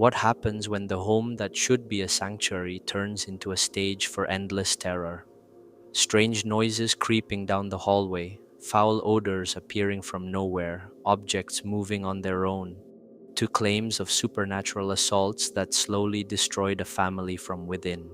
What happens when the home that should be a sanctuary turns into a stage for endless terror? Strange noises creeping down the hallway, foul odors appearing from nowhere, objects moving on their own, to claims of supernatural assaults that slowly destroyed a family from within.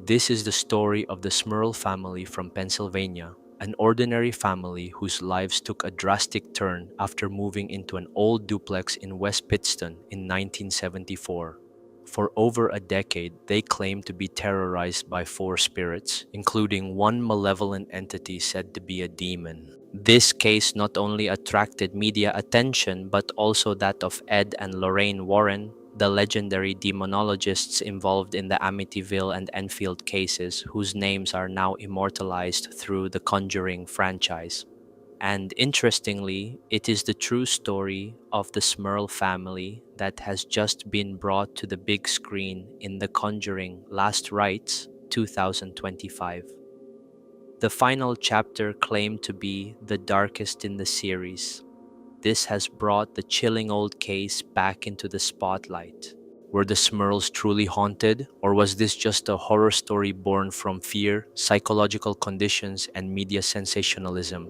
This is the story of the Smurl family from Pennsylvania, an ordinary family whose lives took a drastic turn after moving into an old duplex in West Pittston in 1974. For over a decade, they claimed to be terrorized by four spirits, including one malevolent entity said to be a demon. This case not only attracted media attention but also that of Ed and Lorraine Warren, the legendary demonologists involved in the Amityville and Enfield cases, whose names are now immortalized through the Conjuring franchise. And interestingly, it is the true story of the Smurl family that has just been brought to the big screen in The Conjuring Last Rites 2025. The final chapter claimed to be the darkest in the series. This has brought the chilling old case back into the spotlight. Were the Smurls truly haunted, or was this just a horror story born from fear, psychological conditions, and media sensationalism?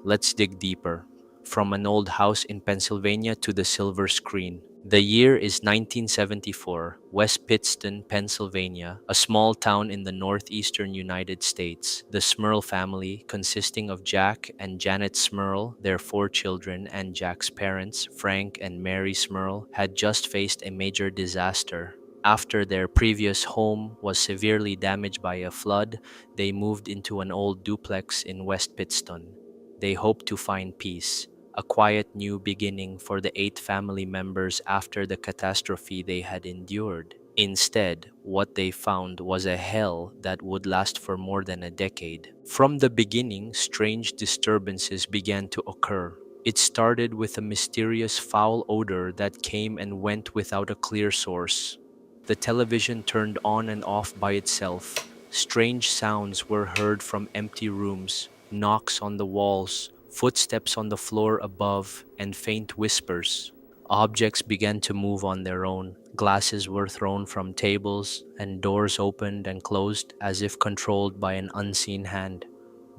Let's dig deeper. From an old house in Pennsylvania to the silver screen. The year is 1974, West Pittston, Pennsylvania, a small town in the northeastern United States. The Smurl family, consisting of Jack and Janet Smurl, their four children, and Jack's parents, Frank and Mary Smurl, had just faced a major disaster. After their previous home was severely damaged by a flood, they moved into an old duplex in West Pittston. They hoped to find peace, a quiet new beginning for the eight family members after the catastrophe they had endured. Instead, what they found was a hell that would last for more than a decade. From the beginning, strange disturbances began to occur. It started with a mysterious foul odor that came and went without a clear source. The television turned on and off by itself. Strange sounds were heard from empty rooms, knocks on the walls, footsteps on the floor above, and faint whispers. Objects began to move on their own. Glasses were thrown from tables, and doors opened and closed as if controlled by an unseen hand.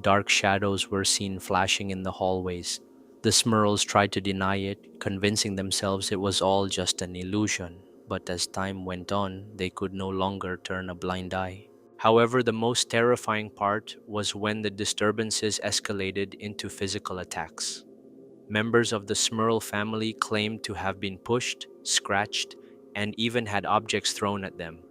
Dark shadows were seen flashing in the hallways. The Smurls tried to deny it, convincing themselves it was all just an illusion. But as time went on, they could no longer turn a blind eye. However, the most terrifying part was when the disturbances escalated into physical attacks. Members of the Smurl family claimed to have been pushed, scratched, and even had objects thrown at them.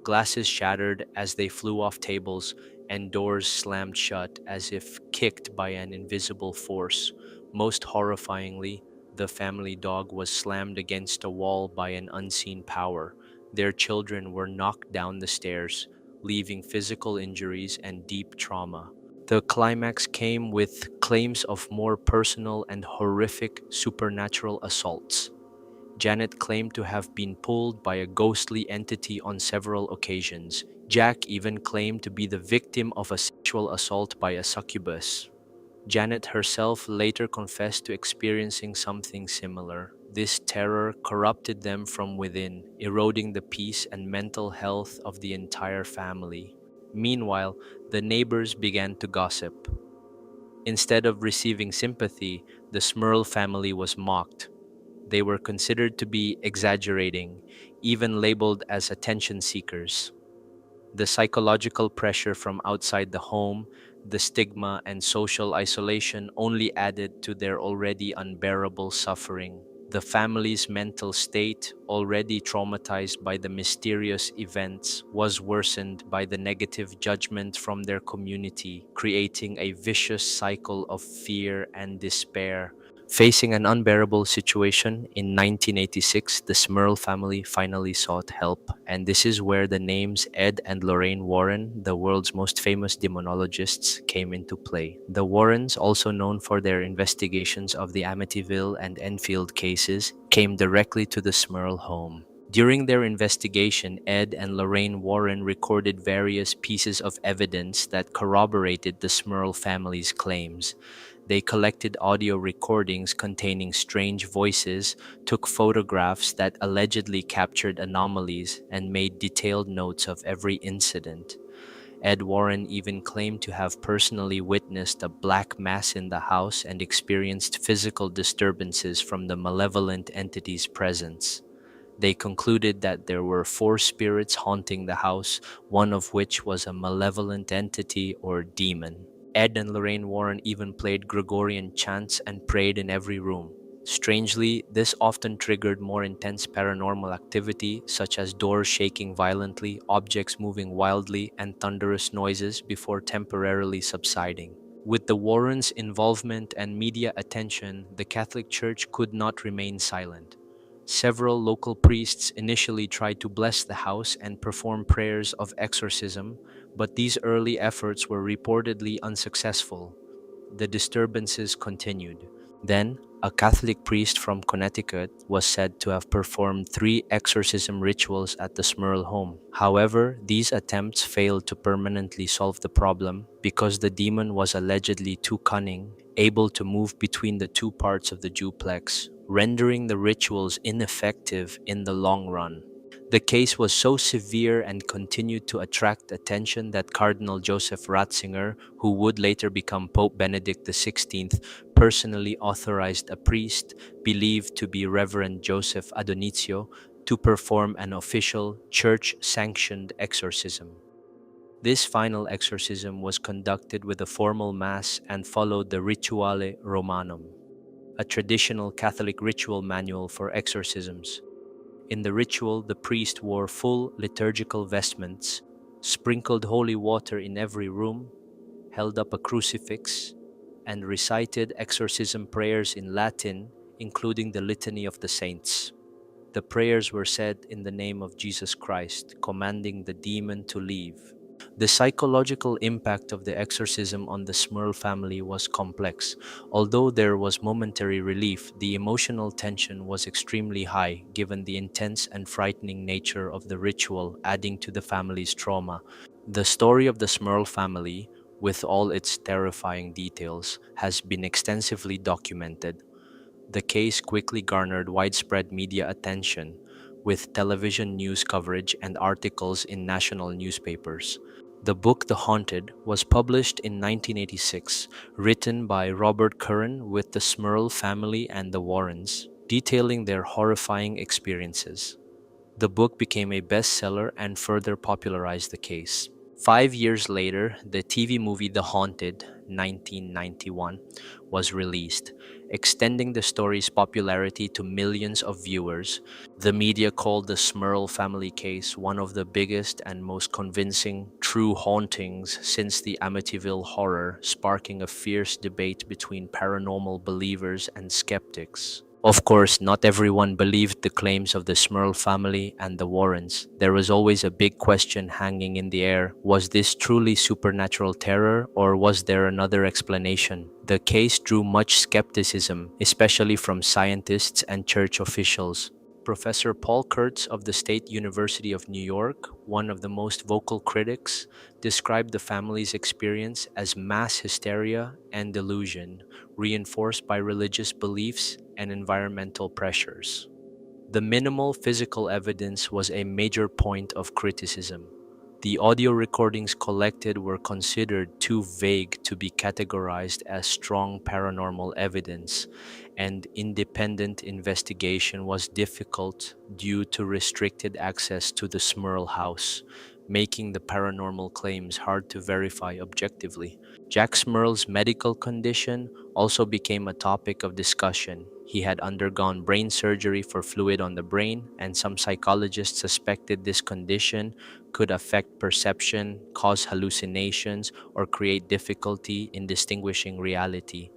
Glasses shattered as they flew off tables, and doors slammed shut as if kicked by an invisible force. Most horrifyingly, the family dog was slammed against a wall by an unseen power. Their children were knocked down the stairs, leaving physical injuries and deep trauma. The climax came with claims of more personal and horrific supernatural assaults. Janet claimed to have been pulled by a ghostly entity on several occasions. Jack even claimed to be the victim of a sexual assault by a succubus. Janet herself later confessed to experiencing something similar. This terror corrupted them from within, eroding the peace and mental health of the entire family. Meanwhile, the neighbors began to gossip. Instead of receiving sympathy, the Smurl family was mocked. They were considered to be exaggerating, even labeled as attention seekers. The psychological pressure from outside the home, the stigma, and social isolation only added to their already unbearable suffering. The family's mental state, already traumatized by the mysterious events, was worsened by the negative judgment from their community, creating a vicious cycle of fear and despair. Facing an unbearable situation, in 1986, the Smurl family finally sought help, and this is where the names Ed and Lorraine Warren, the world's most famous demonologists, came into play. The Warrens, also known for their investigations of the Amityville and Enfield cases, came directly to the Smurl home. During their investigation, Ed and Lorraine Warren recorded various pieces of evidence that corroborated the Smurl family's claims. They collected audio recordings containing strange voices, took photographs that allegedly captured anomalies, and made detailed notes of every incident. Ed Warren even claimed to have personally witnessed a black mass in the house and experienced physical disturbances from the malevolent entity's presence. They concluded that there were four spirits haunting the house, one of which was a malevolent entity or demon. Ed and Lorraine Warren even played Gregorian chants and prayed in every room. Strangely, this often triggered more intense paranormal activity, such as doors shaking violently, objects moving wildly, and thunderous noises before temporarily subsiding. With the Warrens' involvement and media attention, the Catholic Church could not remain silent. Several local priests initially tried to bless the house and perform prayers of exorcism, but these early efforts were reportedly unsuccessful. The disturbances continued. Then, a Catholic priest from Connecticut was said to have performed three exorcism rituals at the Smurl home. However, these attempts failed to permanently solve the problem because the demon was allegedly too cunning, able to move between the two parts of the duplex, rendering the rituals ineffective in the long run. The case was so severe and continued to attract attention that Cardinal Joseph Ratzinger, who would later become Pope Benedict XVI, personally authorized a priest, believed to be Reverend Joseph Adonizio, to perform an official church-sanctioned exorcism. This final exorcism was conducted with a formal mass and followed the Rituale Romanum, a traditional Catholic ritual manual for exorcisms. In the ritual, the priest wore full liturgical vestments, sprinkled holy water in every room, held up a crucifix, and recited exorcism prayers in Latin, including the Litany of the Saints. The prayers were said in the name of Jesus Christ, commanding the demon to leave. The psychological impact of the exorcism on the Smurl family was complex. Although there was momentary relief, the emotional tension was extremely high given the intense and frightening nature of the ritual, adding to the family's trauma. The story of the Smurl family, with all its terrifying details, has been extensively documented. The case quickly garnered widespread media attention, with television news coverage and articles in national newspapers. The book The Haunted was published in 1986, written by Robert Curran with the Smurl family and the Warrens, detailing their horrifying experiences. The book became a bestseller and further popularized the case. 5 years later, the TV movie The Haunted, 1991, was released, extending the story's popularity to millions of viewers. The media called the Smurl family case one of the biggest and most convincing true hauntings since the Amityville horror, sparking a fierce debate between paranormal believers and skeptics. Of course, not everyone believed the claims of the Smurl family and the Warrens. There was always a big question hanging in the air. Was this truly supernatural terror, or was there another explanation? The case drew much skepticism, especially from scientists and church officials. Professor Paul Kurtz of the State University of New York, one of the most vocal critics, described the family's experience as mass hysteria and delusion, reinforced by religious beliefs and environmental pressures. The minimal physical evidence was a major point of criticism. The audio recordings collected were considered too vague to be categorized as strong paranormal evidence, and independent investigation was difficult due to restricted access to the Smurl house, making the paranormal claims hard to verify objectively. Jack Smurl's medical condition also became a topic of discussion. He had undergone brain surgery for fluid on the brain, and some psychologists suspected this condition could affect perception, cause hallucinations, or create difficulty in distinguishing reality.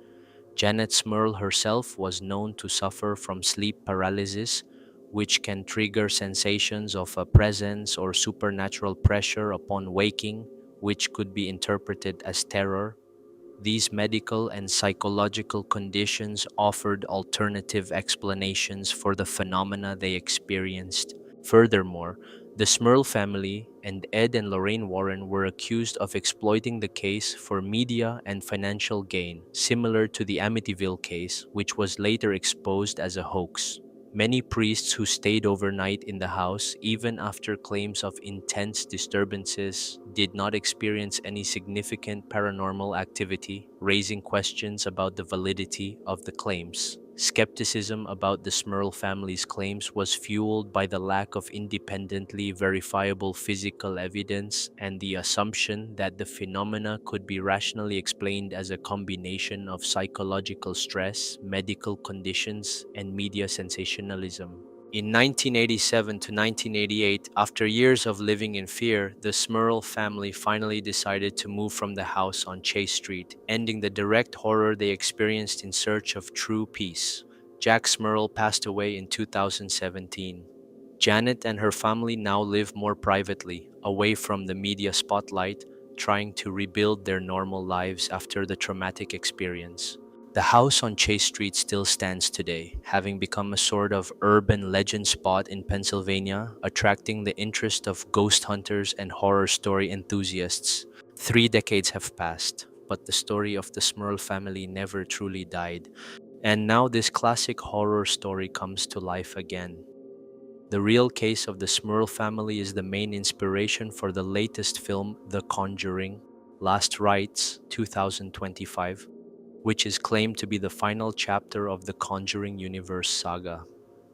Janet Smurl herself was known to suffer from sleep paralysis, which can trigger sensations of a presence or supernatural pressure upon waking, which could be interpreted as terror. These medical and psychological conditions offered alternative explanations for the phenomena they experienced. Furthermore, the Smurl family and Ed and Lorraine Warren were accused of exploiting the case for media and financial gain, similar to the Amityville case, which was later exposed as a hoax. Many priests who stayed overnight in the house, even after claims of intense disturbances, did not experience any significant paranormal activity, raising questions about the validity of the claims. Skepticism about the Smurl family's claims was fueled by the lack of independently verifiable physical evidence and the assumption that the phenomena could be rationally explained as a combination of psychological stress, medical conditions, and media sensationalism. In 1987 to 1988, after years of living in fear, the Smurl family finally decided to move from the house on Chase Street, ending the direct horror they experienced in search of true peace. Jack Smurl passed away in 2017. Janet and her family now live more privately, away from the media spotlight, trying to rebuild their normal lives after the traumatic experience. The house on Chase Street still stands today, having become a sort of urban legend spot in Pennsylvania, attracting the interest of ghost hunters and horror story enthusiasts. 3 decades have passed, but the story of the Smurl family never truly died, and now this classic horror story comes to life again. The real case of the Smurl family is the main inspiration for the latest film, The Conjuring, Last Rites, 2025, which is claimed to be the final chapter of the Conjuring universe saga.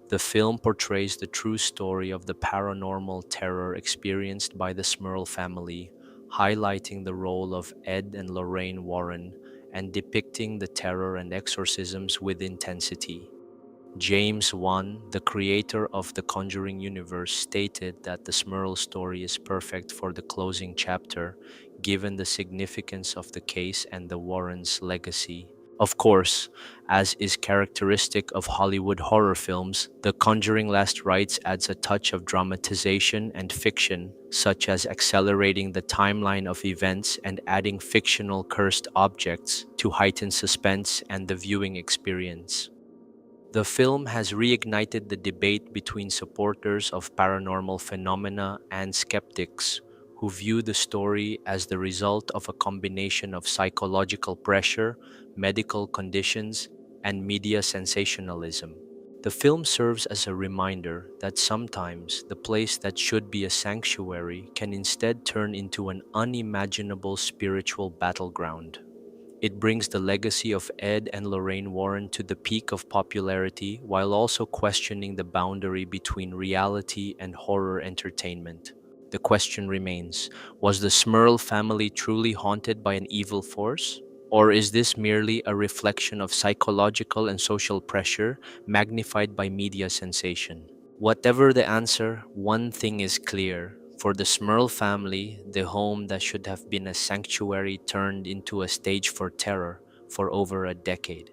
The film portrays the true story of the paranormal terror experienced by the Smurl family, highlighting the role of Ed and Lorraine Warren and depicting the terror and exorcisms with intensity. James Wan, the creator of the Conjuring universe, stated that the Smurl story is perfect for the closing chapter, given the significance of the case and the Warrens' legacy. Of course, as is characteristic of Hollywood horror films, The Conjuring Last Rites adds a touch of dramatization and fiction, such as accelerating the timeline of events and adding fictional cursed objects to heighten suspense and the viewing experience. The film has reignited the debate between supporters of paranormal phenomena and skeptics who view the story as the result of a combination of psychological pressure, medical conditions, and media sensationalism. The film serves as a reminder that sometimes the place that should be a sanctuary can instead turn into an unimaginable spiritual battleground. It brings the legacy of Ed and Lorraine Warren to the peak of popularity while also questioning the boundary between reality and horror entertainment. The question remains, was the Smurl family truly haunted by an evil force? Or is this merely a reflection of psychological and social pressure magnified by media sensation? Whatever the answer, one thing is clear. For the Smurl family, the home that should have been a sanctuary turned into a stage for terror for over a decade.